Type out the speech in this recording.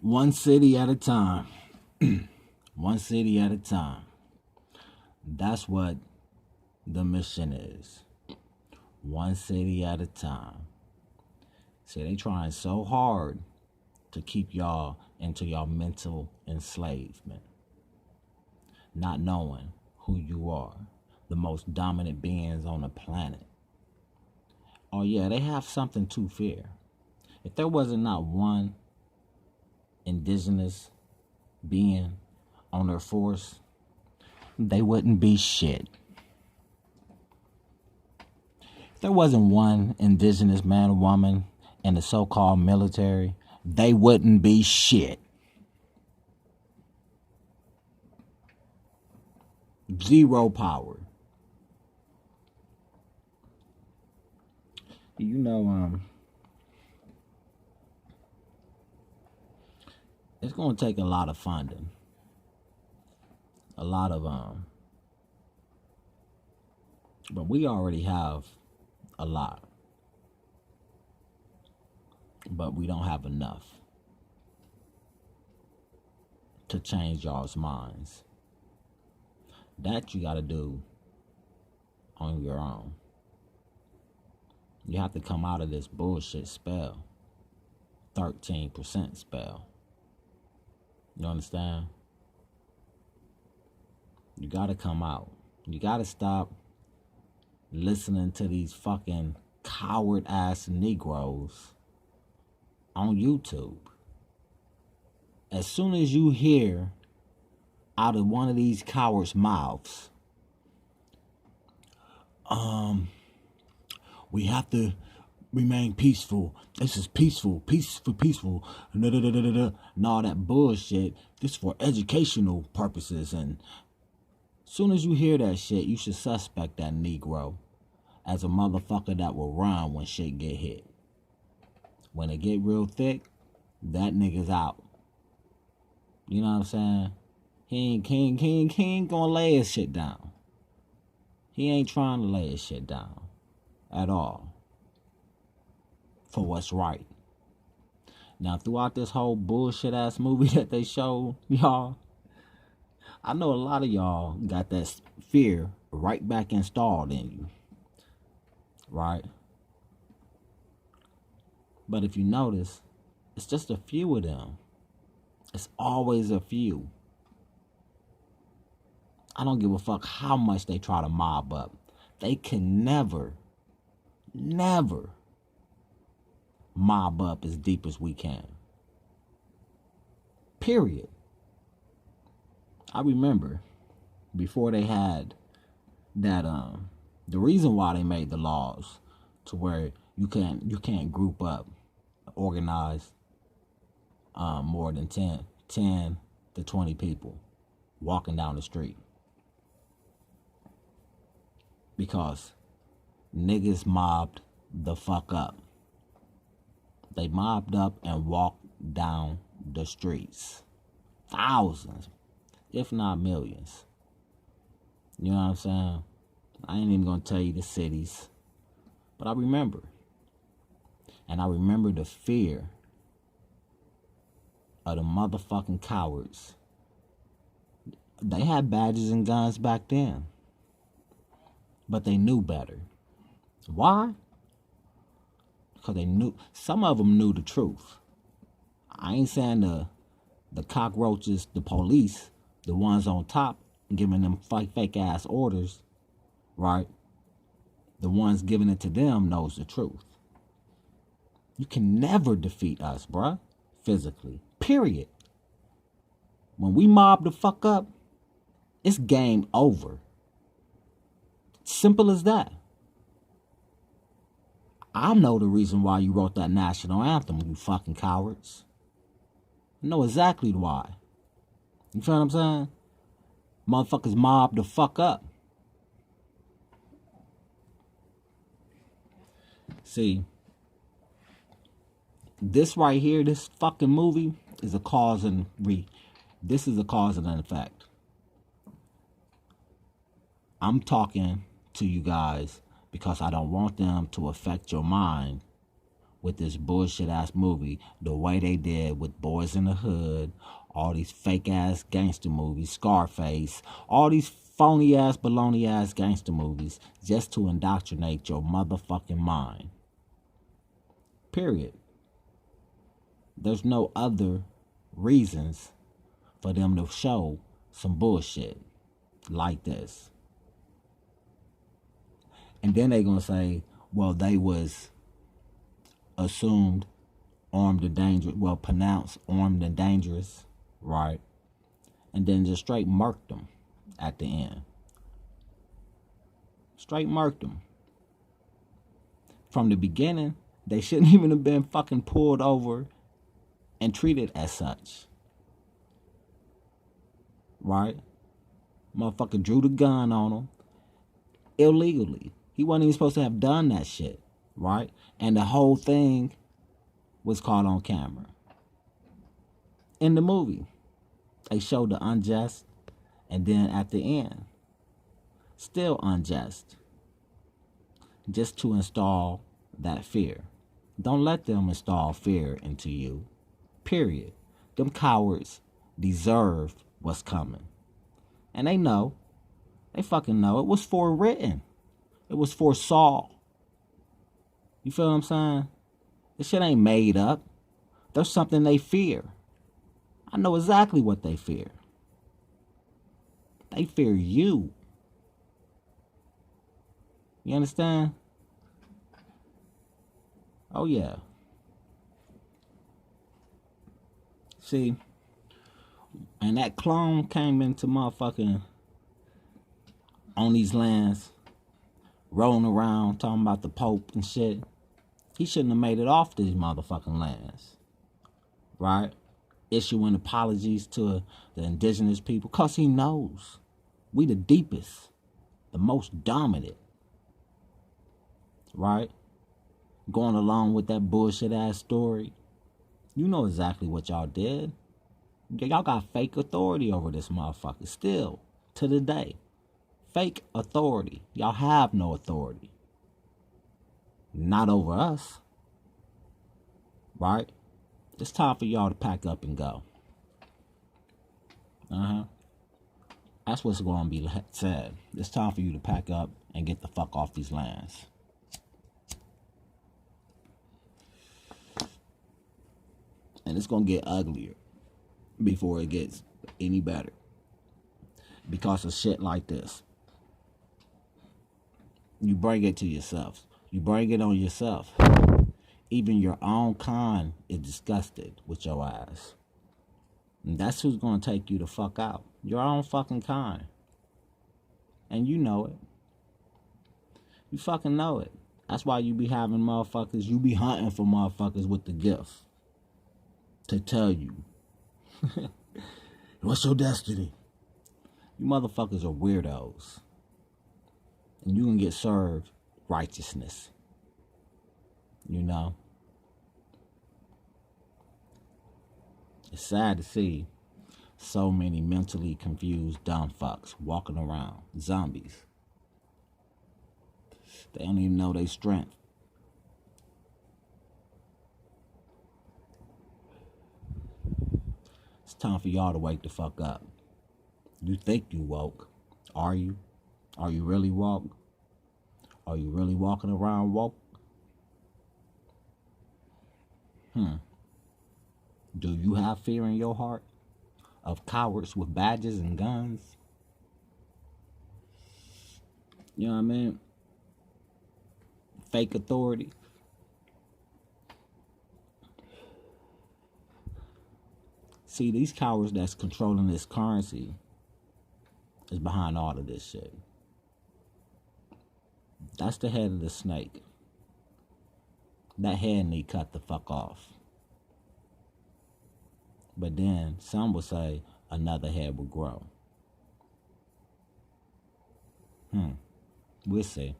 One city at a time. One city at a time. That's what the mission is. One city at a time. See, they trying so hard to keep y'all into your mental enslavement. Not knowing who you are. The most dominant beings on the planet. Oh yeah, they have something to fear. If there wasn't not one indigenous being on their force, they wouldn't be shit. If there wasn't one indigenous man or woman in the so-called military, they wouldn't be shit. Zero power. You know, it's going to take a lot of funding. A lot of, but we already have a lot. But we don't have enough to change y'all's minds. That you got to do on your own. You have to come out of this bullshit spell. 13% spell. You understand? You got to come out. You got to stop listening to these fucking coward ass Negroes on YouTube. As soon as you hear out of one of these cowards' mouths, we have to remain peaceful. This is peaceful, peaceful, and all that bullshit. This is for educational purposes. And as soon as you hear that shit, you should suspect that Negro as a motherfucker that will run when shit get hit. When it get real thick, that nigga's out. You know what I'm saying? He ain't gonna lay his shit down. He ain't trying to lay his shit down at all for what's right. Now, throughout this whole bullshit ass movie that they showed y'all, I know a lot of y'all got that fear right back installed in you, right? But if you notice, it's just a few of them. It's always a few. I don't give a fuck how much they try to mob up. They can never mob up as deep as we can. Period. I remember before they had that the reason why they made the laws to where you can't group up, organize more than 10 to 20 people walking down the street. Because niggas mobbed the fuck up. They mobbed up and walked down the streets. Thousands, if not millions. You know what I'm saying? I ain't even gonna tell you the cities. But I remember. And I remember the fear of the motherfucking cowards. They had badges and guns back then. But they knew better. Why? Because they knew, some of them knew the truth. I ain't saying the cockroaches, the police, the ones on top giving them fake ass orders, right? The ones giving it to them knows the truth. You can never defeat us, bruh, physically. Period. When we mob the fuck up, it's game over. Simple as that. I know the reason why you wrote that national anthem, you fucking cowards. I know exactly why. You feel what I'm saying? Motherfuckers mob the fuck up. See, this right here, this fucking movie is a cause and this is a cause and an effect. I'm talking to you guys because I don't want them to affect your mind with this bullshit ass movie the way they did with Boys in the Hood, all these fake ass gangster movies, Scarface, all these phony ass, baloney ass gangster movies, just to indoctrinate your motherfucking mind. Period. There's no other reasons for them to show some bullshit like this. And then they gonna say, well, they was assumed armed and dangerous, well, pronounced armed and dangerous, right? And then just straight murked them at the end. Straight murked them. From the beginning, they shouldn't even have been fucking pulled over and treated as such. Right? Motherfucker drew the gun on him illegally. He wasn't even supposed to have done that shit. Right? And the whole thing was caught on camera. In the movie, they showed the unjust, and then at the end, still unjust. Just to install that fear. Don't let them install fear into you. Period. Them cowards deserve what's coming. And they know. They fucking know. It was forewritten. It was foresaw. You feel what I'm saying? This shit ain't made up. There's something they fear. I know exactly what they fear. They fear you. You understand? Oh, yeah. See, and that clone came into motherfucking on these lands, rolling around, talking about the Pope and shit. He shouldn't have made it off these motherfucking lands. Right? Issuing apologies to the indigenous people, because he knows we the deepest, the most dominant. Right? Going along with that bullshit ass story. You know exactly what y'all did. Y'all got fake authority over this motherfucker still to the day. Fake authority. Y'all have no authority. Not over us. Right? It's time for y'all to pack up and go. That's what's going to be said. It's time for you to pack up and get the fuck off these lands. And it's going to get uglier before it gets any better. Because of shit like this. You bring it to yourself. You bring it on yourself. Even your own kind is disgusted with your ass. And that's who's going to take you the fuck out. Your own fucking kind. And you know it. You fucking know it. That's why you be having motherfuckers, you be hunting for motherfuckers with the gift. To tell you, what's your destiny? You motherfuckers are weirdos. And you can get served righteousness. You know? It's sad to see so many mentally confused dumb fucks walking around. Zombies. They don't even know their strength. It's time for y'all to wake the fuck up. You think you woke. Are you? Are you really woke? Are you really walking around woke? Do you have fear in your heart of cowards with badges and guns? You know what I mean? Fake authority. See, these cowards that's controlling this currency is behind all of this shit. That's the head of the snake. That head need cut the fuck off. But then some will say another head will grow. We'll see.